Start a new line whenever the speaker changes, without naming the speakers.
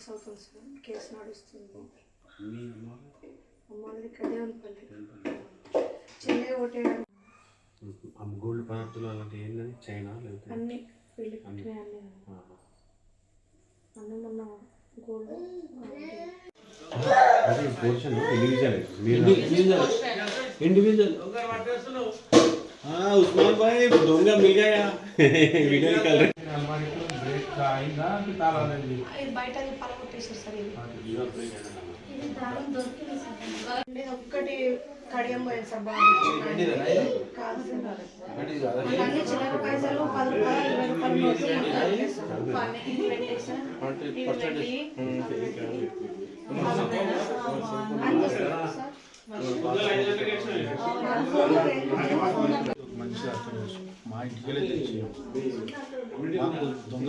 Months అవుతుంది sir. Case నడుస్తుంది. అమ్మాది కదేవనపల్లి. చెల్లె ఒకటే
గోల్డ్ పదార్థాలు అలాంటి ఏంటంటే చైనా లేకపోతే
అన్ని పెళ్ళి కట్టినాయి అన్నీ మొన్న గోల్డ్
అదే పోర్షన్
इंडिविजुअल
उस्मान भाई दो मिल गया वीडियो निकाल रहे
బయట పలగొట్టేసారు సార్. ఇది దారం దొరికింది సార్. ఒక్కటి కడియం పోయింది సార్. బాగా కాదు సార్. అన్ని చిల్లర పైసలు 10 రూపాయలు 20 రూపాయలు
మంచిగా అర్థం చేసుకో మా ఇంటికి వెళ్ళి తెచ్చి దొంగ